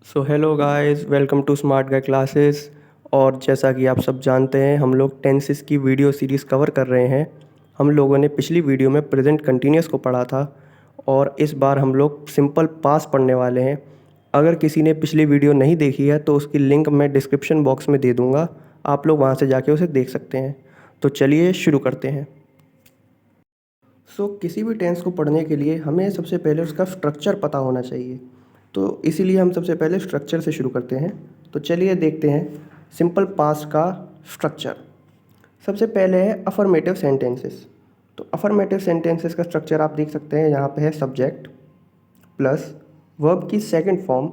So hello guys, welcome to smart guy classes. और जैसा कि आप सब जानते हैं, हम लोग टेंसेस की वीडियो सीरीज़ कवर कर रहे हैं। हम लोगों ने पिछली वीडियो में प्रेजेंट कंटिन्यूअस को पढ़ा था और इस बार हम लोग सिंपल पास पढ़ने वाले हैं। अगर किसी ने पिछली वीडियो नहीं देखी है तो उसकी लिंक मैं डिस्क्रिप्शन बॉक्स में दे दूँगा, आप लोग वहाँ से जाके उसे देख सकते हैं। तो चलिए शुरू करते हैं। किसी भी टेंस को पढ़ने के लिए हमें सबसे पहले उसका स्ट्रक्चर पता होना चाहिए। तो इसीलिए हम सबसे पहले स्ट्रक्चर से शुरू करते हैं। तो चलिए देखते हैं सिंपल पास्ट का स्ट्रक्चर। सबसे पहले है अफर्मेटिव सेंटेंसेस। तो अफर्मेटिव सेंटेंसेस का स्ट्रक्चर आप देख सकते हैं, यहाँ पे है सब्जेक्ट प्लस वर्ब की second form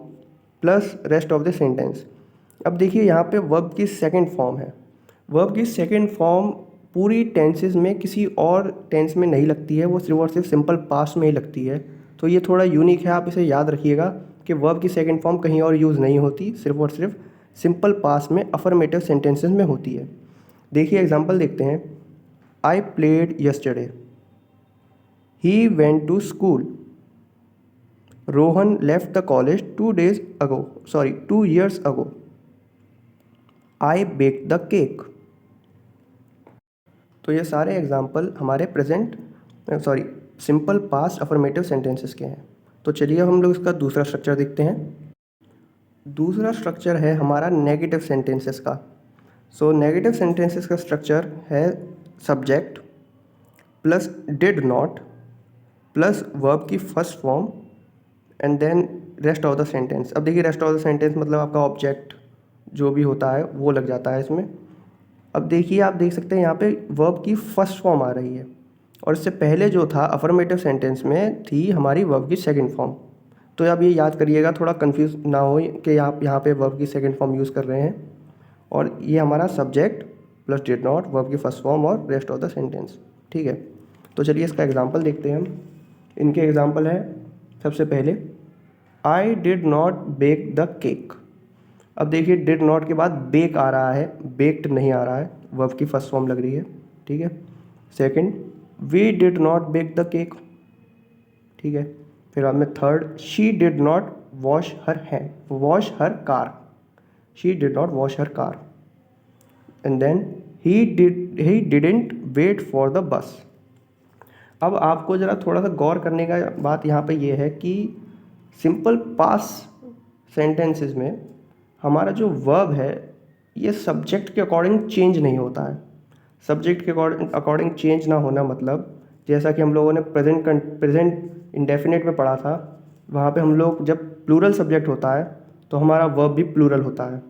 plus rest of the sentence. अब देखिए यहाँ पे वर्ब की सेकंड फॉर्म है। वर्ब की सेकंड फॉर्म पूरी टेंसेस में किसी और टेंस में नहीं लगती है, वो सिर्फ और सिर्फ सिंपल पास्ट में ही लगती है। तो ये थोड़ा यूनिक है, आप इसे याद रखिएगा कि वर्ब की सेकंड फॉर्म कहीं और यूज़ नहीं होती, सिर्फ और सिर्फ सिंपल पास्ट में अफर्मेटिव सेंटेंसेस में होती है। देखिए एग्जांपल देखते हैं। I played yesterday, he went to school, Rohan left the college 2 years ago, I baked the cake. तो ये सारे एग्जाम्पल हमारे सिंपल पास्ट अफर्मेटिव सेंटेंसेस के हैं। तो चलिए हम लोग इसका दूसरा स्ट्रक्चर देखते हैं। दूसरा स्ट्रक्चर है हमारा नेगेटिव सेंटेंसेस का। नेगेटिव सेंटेंसेस का स्ट्रक्चर है subject plus did not plus verb की first form and then rest of the sentence. अब देखिए रेस्ट ऑफ द सेंटेंस मतलब आपका ऑब्जेक्ट जो भी होता है वो लग जाता है इसमें। अब देखिए आप देख सकते हैं यहाँ पे वर्ब की फर्स्ट फॉर्म आ रही है और इससे पहले जो था अफर्मेटिव सेंटेंस में थी हमारी वर्ब की सेकंड फॉर्म। तो अब ये याद करिएगा, थोड़ा कंफ्यूज ना हो कि आप यहाँ पे वर्ब की सेकंड फॉर्म यूज़ कर रहे हैं। और ये हमारा subject plus did not verb की फर्स्ट फॉर्म और रेस्ट ऑफ द सेंटेंस। ठीक है, तो चलिए इसका एग्जाम्पल देखते हैं हम। इनके एग्जाम्पल है सबसे पहले I did not bake the cake. अब देखिए डिड नॉट के बाद बेक आ रहा है, बेक्ड नहीं आ रहा है, वर्ब की फर्स्ट फॉर्म लग रही है। ठीक है, second we did not bake the cake. ठीक है, फिर बाद में third she did not wash her car, she did not wash her car. And then he didn't wait for the bus. अब आपको ज़रा थोड़ा सा गौर करने का बात यहाँ पे ये है कि सिंपल पास्ट सेंटेंसेस में हमारा जो वर्ब है ये सब्जेक्ट के अकॉर्डिंग चेंज नहीं होता है। सब्जेक्ट के अकॉर्डिंग चेंज ना होना मतलब, जैसा कि हम लोगों ने प्रेजेंट इंडेफिनिट में पढ़ा था, वहाँ पे हम लोग जब प्लूरल सब्जेक्ट होता है तो हमारा वर्ब भी प्लूरल होता है।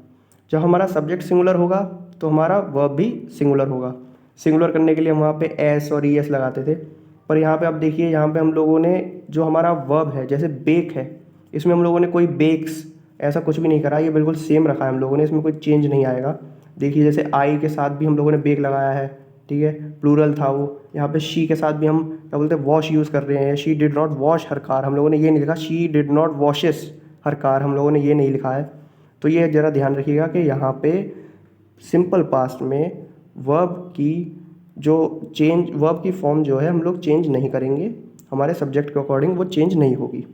जब हमारा सब्जेक्ट सिंगुलर होगा तो हमारा वर्ब भी सिंगुलर होगा। सिंगुलर करने के लिए हम वहाँ पे एस और ई एस लगाते थे, पर यहाँ पे आप देखिए यहाँ पे हम लोगों ने जो हमारा वर्ब है जैसे बेक है, इसमें हम लोगों ने कोई बेक्स ऐसा कुछ भी नहीं करा, ये बिल्कुल सेम रखा है हम लोगों ने, इसमें कोई चेंज नहीं आएगा। देखिए जैसे आई के साथ भी हम लोगों ने बेक लगाया है, ठीक है, प्लूरल था वो। यहाँ पे शी के साथ भी हम क्या बोलते हैं वॉश यूज़ कर रहे हैं, she did not wash her car, हम लोगों ने ये नहीं लिखा she did not washes her car, हम लोगों ने ये नहीं लिखा है। तो ये ज़रा ध्यान रखिएगा कि यहाँ पे सिंपल पास्ट में वर्ब की फॉर्म जो है हम लोग चेंज नहीं करेंगे, हमारे सब्जेक्ट के अकॉर्डिंग वो चेंज नहीं होगी।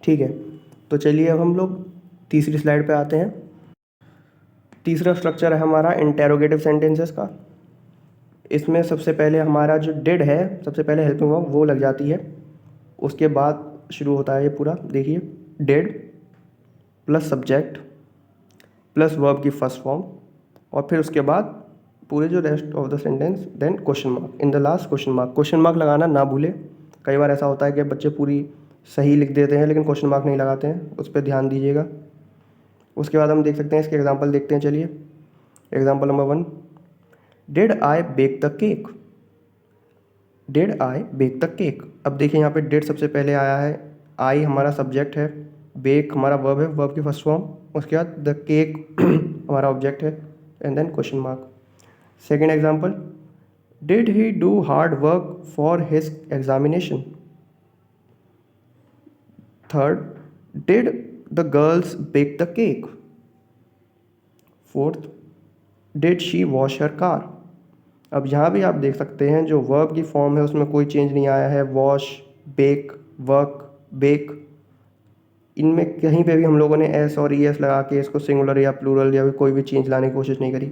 ठीक है, तो चलिए अब हम लोग तीसरी स्लाइड पे आते हैं। तीसरा स्ट्रक्चर है हमारा इंटेरोगेटिव सेंटेंसेस का। इसमें सबसे पहले हमारा जो डिड है, सबसे पहले हेल्पिंग वर्ब वो लग जाती है, उसके बाद शुरू होता है ये पूरा। देखिए did plus subject plus verb की फर्स्ट फॉर्म और फिर उसके बाद पूरे जो rest of the sentence, then question mark in the last, question mark. Question mark लगाना ना भूले, कई बार ऐसा होता है कि बच्चे पूरी सही लिख देते हैं लेकिन क्वेश्चन मार्क नहीं लगाते हैं, उस पर ध्यान दीजिएगा। उसके बाद हम देख सकते हैं इसके एग्जांपल देखते हैं। चलिए example number 1, did I bake the cake, did I bake the cake. अब देखिए यहाँ पे डिड सबसे पहले आया है, आई हमारा सब्जेक्ट है, बेक हमारा वर्ब है, वर्ब की फर्स्ट फॉर्म, उसके बाद द केक हमारा ऑब्जेक्ट है and then question mark. Second example, did he do hard work for his examination. Third, did the girls bake the cake. Fourth, did she wash her car. अब यहाँ भी आप देख सकते हैं जो वर्ब की फॉर्म है उसमें कोई चेंज नहीं आया है, वॉश, बेक, वर्क, बेक। इनमें कहीं पे भी हम लोगों ने एस और ई एस लगा के इसको सिंगुलर या प्लूरल या कोई भी चेंज लाने की कोशिश नहीं करी,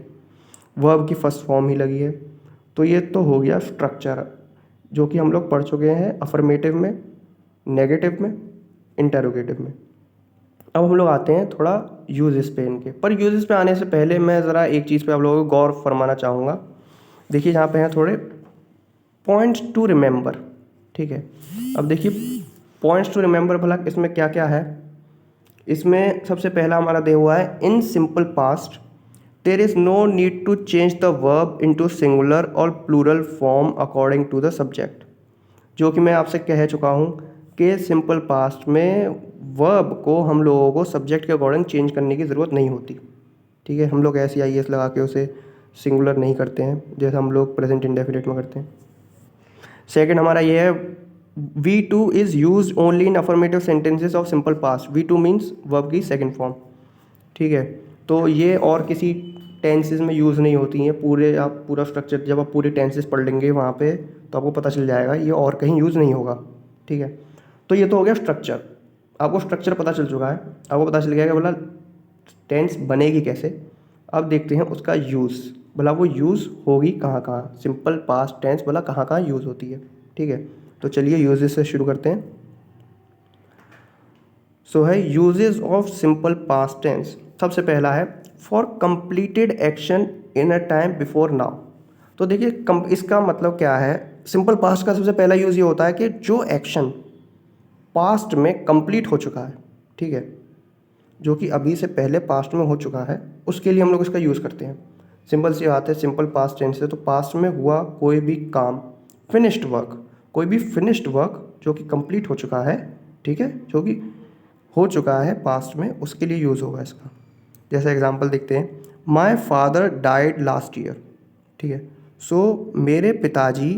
वर्ब की फर्स्ट फॉर्म ही लगी है। तो ये तो हो गया स्ट्रक्चर, जो कि हम लोग पढ़ चुके हैं अफर्मेटिव में, नेगेटिव में, इंटेरोगेटिव में। अब हम लोग आते हैं थोड़ा यूजेस पे इनके। पर यूजेस पे आने से पहले मैं ज़रा एक चीज़ पे आप लोगों को गौर फरमाना चाहूँगा। देखिए यहाँ पे हैं थोड़े पॉइंट्स टू रिमेंबर, ठीक है। अब देखिए पॉइंट्स टू रिमेंबर भला इसमें क्या क्या है। इसमें सबसे पहला हमारा दिया हुआ है in simple past there is no need to change the verb into singular और plural form according to the subject. जो कि मैं आपसे कह चुका हूँ कि सिंपल पास्ट में वर्ब को हम लोगों को सब्जेक्ट के अकॉर्डिंग चेंज करने की ज़रूरत नहीं होती, ठीक है। हम लोग ऐसे आई एस लगा के उसे सिंगुलर नहीं करते हैं जैसे हम लोग प्रेजेंट इंडेफिनिट में करते हैं। सेकंड हमारा ये है V two is use only in affirmative sentences of simple past. V two means verb की सेकेंड फॉर्म, ठीक है। तो ये और किसी टेंसेस में यूज़ नहीं होती हैं। पूरे आप पूरा स्ट्रक्चर जब आप पूरे टेंसेस पढ़ लेंगे वहाँ पे तो आपको पता चल जाएगा ये और कहीं यूज़ नहीं होगा, ठीक है। तो ये तो हो गया स्ट्रक्चर, आपको स्ट्रक्चर पता चल चुका है, आपको पता चल गया कि बोला टेंस बनेगी कैसे। अब देखते हैं उसका यूज़, भला वो यूज़ होगी कहाँ कहाँ, सिंपल पास्ट टेंस भला कहाँ कहाँ यूज़ होती है, ठीक है। तो चलिए यूजेस से शुरू करते हैं। सो है uses of simple past tense. सबसे पहला है for completed action in a time before now. तो देखिए इसका मतलब क्या है। सिंपल पास्ट का सबसे पहला यूज़ ये होता है कि जो एक्शन पास्ट में कंप्लीट हो चुका है, ठीक है, जो कि अभी से पहले पास्ट में हो चुका है, उसके लिए हम लोग इसका यूज़ करते हैं। सिंपल सी बात है, सिंपल पास्ट टेंस है तो पास्ट में हुआ कोई भी काम, फिनिश्ड वर्क, कोई भी फिनिश्ड वर्क जो कि कंप्लीट हो चुका है, ठीक है, जो कि हो चुका है पास्ट में, उसके लिए यूज़ होगा इसका। जैसे एग्जांपल देखते हैं, my father died last year, ठीक है। सो मेरे पिताजी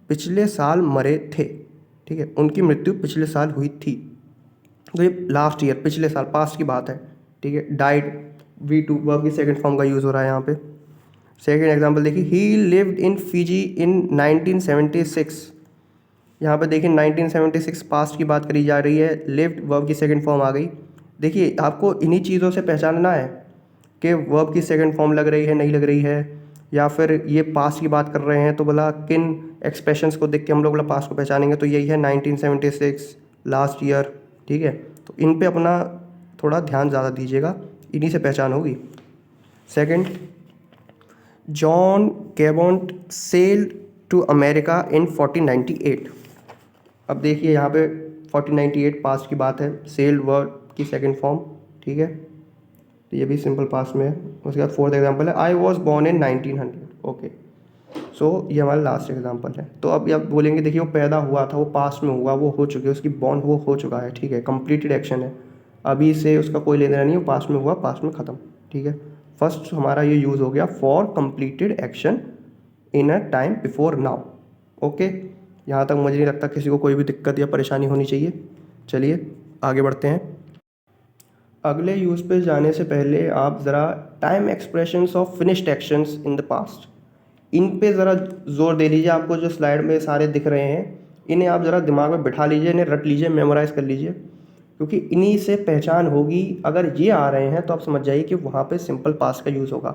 पिछले साल मरे थे, ठीक है, उनकी मृत्यु पिछले साल हुई थी। तो ये लास्ट ईयर, पिछले साल, पास्ट की बात है, ठीक है। डाइड वी टू वर्ब की सेकंड फॉर्म का यूज़ हो रहा है यहाँ पे। सेकंड एग्जांपल देखिए, ही लिव्ड इन फिजी इन 1976। यहाँ पे देखिए 1976 पास्ट की बात करी जा रही है, लिव्ड वर्ब की सेकंड फॉर्म आ गई। देखिए आपको इन्हीं चीज़ों से पहचानना है कि वर्ब की सेकंड फॉर्म लग रही है नहीं लग रही है, या फिर ये पास्ट की बात कर रहे हैं तो बोला किन एक्सप्रेशंस को देख के हम लोग बोला पास्ट को पहचानेंगे। तो यही है 1976 लास्ट ईयर, ठीक है। तो इन पे अपना थोड़ा ध्यान ज़्यादा दीजिएगा, इन्हीं से पहचान होगी। Second, John Cabot sailed to America in 1498। अब देखिए यहाँ पे 1498 पास्ट की बात है, सेल्ड वर्ड की सेकंड फॉर्म, ठीक है। तो ये भी सिंपल पास्ट में है। उसके बाद फोर्थ एग्जांपल है I was born in 1900, okay. So ये हमारा लास्ट एग्जांपल है। तो अब आप बोलेंगे देखिए वो पैदा हुआ था, वो पास्ट में हुआ, वो हो चुकी है, उसकी बॉर्न वो हो चुका है, ठीक है, कंप्लीटेड एक्शन है, अभी से उसका कोई लेना नहीं है, वो पास्ट में हुआ, पास्ट में ख़त्म, ठीक है। फर्स्ट हमारा ये यूज़ हो गया for completed action in a time before now, okay. यहाँ तक मुझे नहीं लगता किसी को कोई भी दिक्कत या परेशानी होनी चाहिए। चलिए आगे बढ़ते हैं। अगले यूज़ पे जाने से पहले आप ज़रा time expressions of finished actions in the past, इन पे ज़रा जोर दे लीजिए। आपको जो स्लाइड में सारे दिख रहे हैं इन्हें आप ज़रा दिमाग में बिठा लीजिए, इन्हें रट लीजिए, मेमोराइज़ कर लीजिए, क्योंकि इन्हीं से पहचान होगी। अगर ये आ रहे हैं तो आप समझ जाइए कि वहाँ पे सिंपल पास्ट का यूज़ होगा।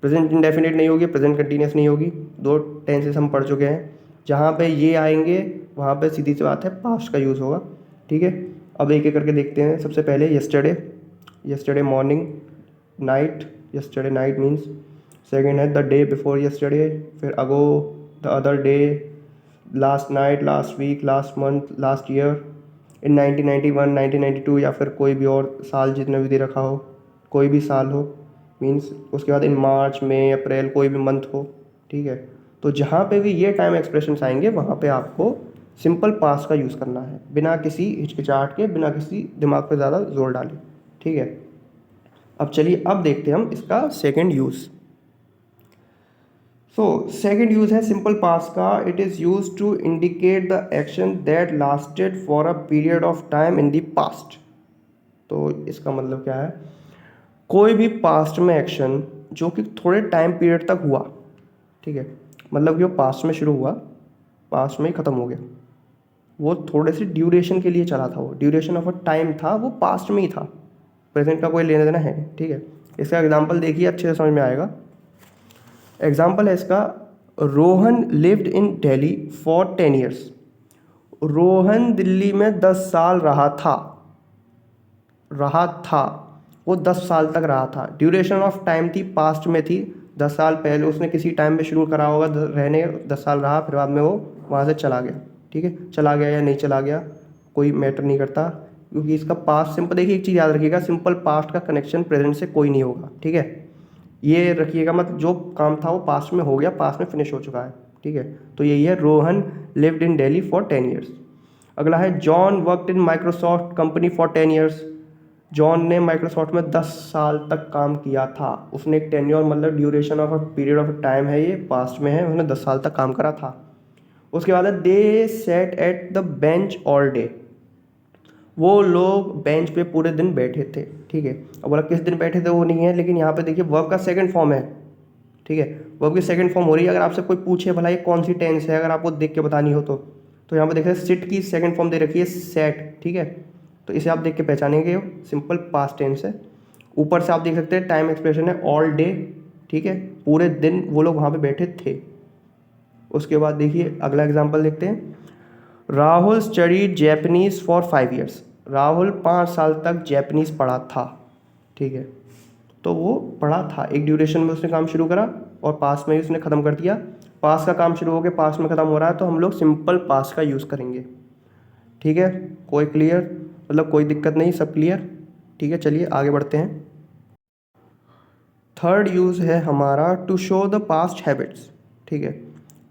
प्रेजेंट इंडेफिनिट नहीं होगी, प्रेजेंट कंटिन्यूस नहीं होगी, दो टेंसेस हम पढ़ चुके हैं। जहाँ पे ये आएंगे वहाँ पे सीधी सी बात है पास्ट का यूज़ होगा, ठीक है। अब एक एक करके देखते हैं। सबसे पहले yesterday, yesterday morning, night, yesterday night means. Second है द डे बिफोर यस्टरडे, फिर ago, the other day, last night, last week, last month, last year, in 1991, 1992, या फिर कोई भी और साल जितना भी दे रखा हो, कोई भी साल हो मीन्स। उसके बाद इन मार्च, मई, अप्रैल, कोई भी मंथ हो, ठीक है। तो जहाँ पे भी ये टाइम एक्सप्रेशंस आएंगे वहाँ पे आपको सिंपल पास्ट का यूज़ करना है, बिना किसी हिचकिचाहट के, बिना किसी दिमाग पे ज़्यादा जोर डाले, ठीक है। अब चलिए अब देखते हैं हम इसका second use. So second use है सिंपल पास्ट का, it is use to indicate the action that lasted for a period of time in the past. तो इसका मतलब क्या है, कोई भी पास्ट में एक्शन जो कि थोड़े टाइम पीरियड तक हुआ, ठीक है, मतलब कि वो पास्ट में शुरू हुआ, पास्ट में ही ख़त्म हो गया, वो थोड़े से ड्यूरेशन के लिए चला था, वो ड्यूरेशन ऑफ अ टाइम था, वो पास्ट में ही था, प्रेजेंट का कोई लेना देना है नहीं, ठीक है। इसका एग्जाम्पल देखिए, अच्छे से समझ में आएगा। एग्जाम्पल है इसका, Rohan lived in Delhi for 10 years. Rohan Delhi में 10 साल रहा था, वो 10 साल तक रहा था। ड्यूरेशन ऑफ टाइम थी, पास्ट में थी, 10 साल पहले उसने किसी टाइम में शुरू करा होगा रहने, 10 साल रहा, फिर बाद में वो वहाँ से चला गया, ठीक है। चला गया या नहीं चला गया कोई मैटर नहीं करता, क्योंकि इसका पास्ट सिंपल, देखिए एक चीज़ याद रखिएगा, सिंपल पास्ट का कनेक्शन प्रेजेंट से कोई नहीं होगा, ठीक है। ये रखिएगा, मतलब जो काम था वो पास्ट में हो गया, पास्ट में फिनिश हो चुका है, ठीक है। तो यही है, Rohan lived in Delhi for 10 years. अगला है, John worked in Microsoft company for 10 years. John ने माइक्रोसॉफ्ट में 10 साल तक काम किया था। उसने एक टेन्योर, मतलब duration of a period of time है, ये पास्ट में है, उसने 10 साल तक काम करा था। उसके बाद है, they sat at the bench all day. वो लोग बेंच पे पूरे दिन बैठे थे, ठीक है। अब बोला किस दिन बैठे थे वो नहीं है, लेकिन यहाँ पे देखिए वर्ब का सेकंड फॉर्म है, ठीक है। वर्ब की सेकंड फॉर्म हो रही है। अगर आपसे कोई पूछे भला ये कौन सी टेंस है, अगर आपको देख के बतानी हो तो यहाँ पे देखिए सिट की सेकंड फॉर्म दे रखी है सेट, ठीक है। तो इसे आप देख के पहचानेंगे, सिंपल पास्ट टेंस है। ऊपर से आप देख सकते हैं टाइम एक्सप्रेशन है ऑल डे, ठीक है, पूरे दिन वो लोग वहाँ पे बैठे थे। उसके बाद देखिए अगला एग्जाम्पल देखते हैं, Rahul studied Japanese for 5 years. Rahul 5 साल तक जैपनीज पढ़ा था, ठीक है। तो वो पढ़ा था, एक ड्यूरेशन में उसने काम शुरू करा और पास में ही उसने ख़त्म कर दिया। पास का काम शुरू हो गया, पास में ख़त्म हो रहा है, तो हम लोग सिंपल पास का यूज़ करेंगे, ठीक है। कोई क्लियर, मतलब कोई दिक्कत नहीं, सब क्लियर, ठीक है। चलिए आगे बढ़ते हैं। थर्ड यूज़ है हमारा, to show the past habits, ठीक है।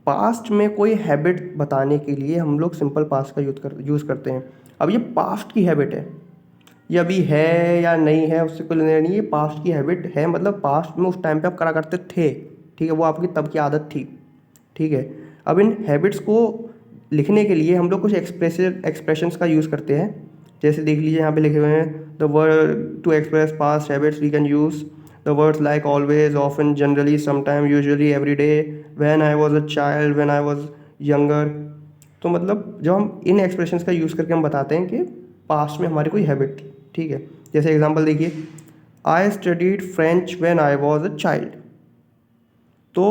पास्ट में कोई हैबिट बताने के लिए हम लोग सिंपल पास्ट का यूज़ करते हैं। अब ये पास्ट की हैबिट है, ये अभी है या नहीं है उससे कोई लेना नहीं, ये पास्ट की हैबिट है, मतलब पास्ट में उस टाइम पे आप करा करते थे, ठीक है, वो आपकी तब की आदत थी, ठीक है। अब इन हैबिट्स को लिखने के लिए हम लोग कुछ एक्सप्रेशंस का यूज़ करते हैं। जैसे देख लीजिए यहाँ पे लिखे हुए हैं, the word to express past habits we can use the words like always, often, generally, sometime, usually, every day, when I was a child, when I was younger. तो मतलब जब हम इन एक्सप्रेशंस का यूज़ करके हम बताते हैं कि पास्ट में हमारी कोई हैबिट थी, ठीक है। जैसे एग्जांपल देखिए, I studied French when I was a child. तो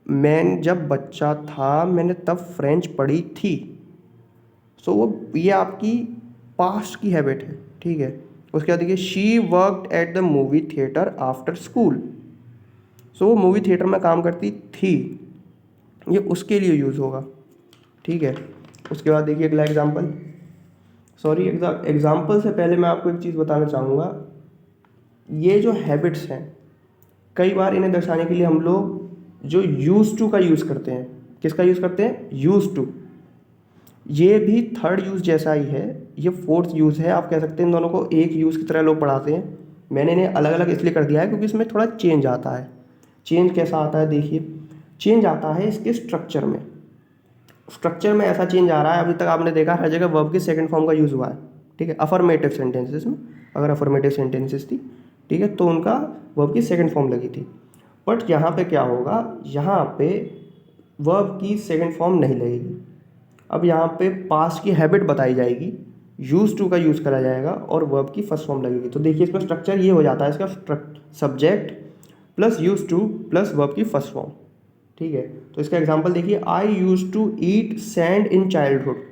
मैं जब बच्चा था मैंने तब फ्रेंच पढ़ी थी। सो वो ये आपकी पास्ट की हैबिट है, ठीक है। उसके बाद देखिए, she worked at the movie theatre after school. So वो मूवी थिएटर में काम करती थी, ये उसके लिए यूज़ होगा, ठीक है। उसके बाद देखिए अगला एग्जाम्पल, सॉरी एग्जाम्पल से पहले मैं आपको एक चीज़ बताना चाहूँगा। ये जो हैबिट्स हैं, कई बार इन्हें दर्शाने के लिए हम लोग जो यूज़ टू का यूज़ करते हैं। किसका यूज़ करते हैं? Use to. ये भी थर्ड यूज़ जैसा ही है, ये फोर्थ यूज़ है। आप कह सकते हैं इन दोनों को एक यूज़ की तरह लोग पढ़ाते हैं। मैंने इन्हें अलग अलग इसलिए कर दिया है क्योंकि इसमें थोड़ा चेंज आता है। चेंज कैसा आता है देखिए, चेंज आता है इसके स्ट्रक्चर में। स्ट्रक्चर में ऐसा चेंज आ रहा है, अभी तक आपने देखा हर जगह वर्ब के सेकंड फॉर्म का यूज़ हुआ है, ठीक है। अफर्मेटिव सेंटेंसेस में, अगर अफर्मेटिव सेंटेंसेस थी, ठीक है, तो उनका वर्ब की सेकंड फॉर्म लगी थी। बट यहाँ पे क्या होगा, यहाँ पे वर्ब की सेकंड फॉर्म नहीं लगेगी। अब यहाँ पे पास्ट की हैबिट बताई जाएगी, यूज़ टू का यूज़ करा जाएगा और वर्ब की फर्स्ट फॉर्म लगेगी। तो देखिए इसमें स्ट्रक्चर ये हो जाता है, इसका subject plus use to plus verb की फर्स्ट फॉर्म, ठीक है। तो इसका एग्जांपल देखिए, I use to eat sand in childhood,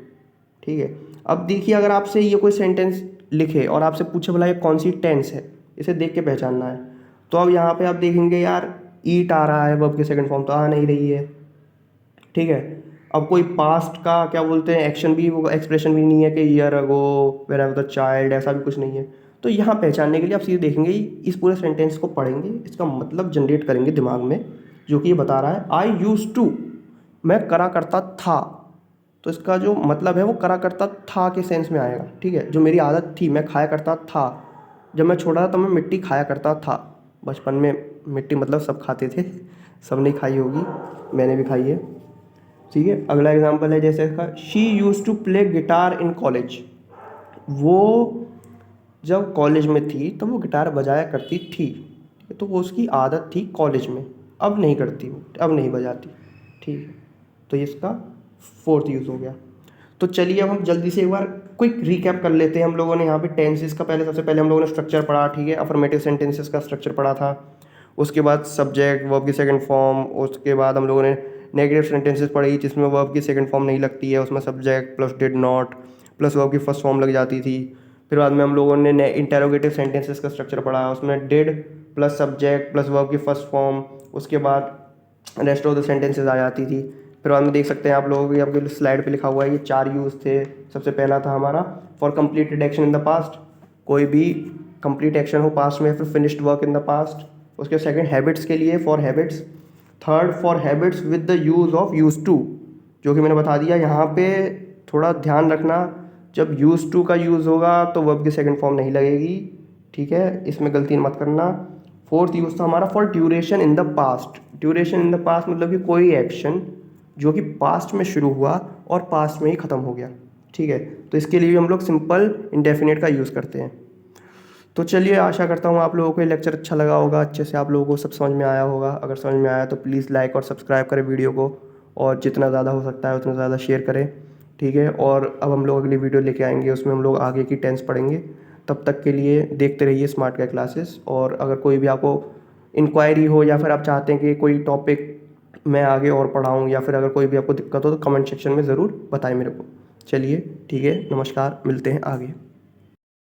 ठीक है। अब देखिए अगर आपसे ये कोई सेंटेंस लिखे और आपसे पूछे भला ये कौन सी टेंस है, इसे देख के पहचानना है। तो अब यहाँ पे आप देखेंगे यार ईट आ रहा है, वर्ब की सेकंड फॉर्म तो आ नहीं रही है, ठीक है। अब कोई पास्ट का क्या बोलते हैं एक्शन भी, वो एक्सप्रेशन भी नहीं है कि year ago when I was a child, ऐसा भी कुछ नहीं है। तो यहाँ पहचानने के लिए आप सीधे देखेंगे, इस पूरे सेंटेंस को पढ़ेंगे, इसका मतलब जनरेट करेंगे दिमाग में, जो कि ये बता रहा है आई यूज टू, मैं करा करता था। तो इसका जो मतलब है वो करा करता था के सेंस में आएगा, ठीक है। जो मेरी आदत थी, मैं खाया करता था, जब मैं छोटा था तब मैं मिट्टी खाया करता था। बचपन में मिट्टी मतलब सब खाते थे, सब ने खाई होगी, मैंने भी खाई है, ठीक है। अगला एग्जांपल है जैसे इसका, she use to play guitar in college. वो जब कॉलेज में थी तो वो गिटार बजाया करती थी, तो वो उसकी आदत थी कॉलेज में, अब नहीं करती, वो अब नहीं बजाती, ठीक है। तो ये इसका फोर्थ यूज़ हो गया। तो चलिए अब हम जल्दी से एक बार क्विक रिकैप कर लेते हैं। हम लोगों ने यहाँ पे टेंसेस का सबसे पहले हम लोगों ने स्ट्रक्चर पढ़ा, ठीक है, अफर्मेटिव सेंटेंसेस का स्ट्रक्चर पढ़ा था। उसके बाद सब्जेक्ट, वर्ब की सेकंड फॉर्म, उसके बाद हम लोगों ने नेगेटिव सेंटेंसेस पढ़ी जिसमें वर्ब की सेकंड फॉर्म नहीं लगती है, उसमें subject plus did not plus verb की फर्स्ट फॉर्म लग जाती थी। फिर बाद में हम लोगों ने इंटेरोगेटिव सेंटेंसेस का स्ट्रक्चर पढ़ा, उसमें did plus subject plus verb की फर्स्ट फॉर्म, उसके बाद रेस्ट ऑफ द सेंटेंसेस आ जाती थी। फिर बाद में देख सकते हैं आप लोगों की आपके स्लाइड पे लिखा हुआ है, ये 4 यूज़ थे। सबसे पहला था हमारा for completed action in the past, कोई भी कंप्लीट एक्शन हो पास्ट में, फिर finished work in the past. उसके सेकंड हैबिट्स के लिए for habits, third for habits with the use of use to, जो कि मैंने बता दिया। यहाँ पे थोड़ा ध्यान रखना, जब यूज टू का यूज़ होगा तो वर्ब की सेकंड फॉर्म नहीं लगेगी, ठीक है, इसमें गलती मत करना। फोर्थ यूज़ था हमारा for duration in the past. Duration in the past मतलब कि कोई एक्शन जो कि पास्ट में शुरू हुआ और पास्ट में ही ख़त्म हो गया, ठीक है, तो इसके लिए भी हम लोग सिंपल इंडेफिनिट का यूज़ करते हैं। तो चलिए, आशा करता हूँ आप लोगों को ये लेक्चर अच्छा लगा होगा, अच्छे से आप लोगों को सब समझ में आया होगा। अगर समझ में आया तो प्लीज़ लाइक और सब्सक्राइब करें वीडियो को, और जितना ज़्यादा हो सकता है उतना ज़्यादा शेयर करें, ठीक है। और अब हम लोग अगली वीडियो लेके आएंगे, उसमें हम लोग आगे की टेंस पढ़ेंगे। तब तक के लिए देखते रहिए स्मार्ट का क्लासेस। और अगर कोई भी आपको इंक्वायरी हो या फिर आप चाहते हैं कि कोई टॉपिक मैं आगे और पढ़ाऊँ, या फिर अगर कोई भी आपको दिक्कत हो तो कमेंट सेक्शन में ज़रूर बताएं मेरे को। चलिए ठीक है, नमस्कार, मिलते हैं आगे।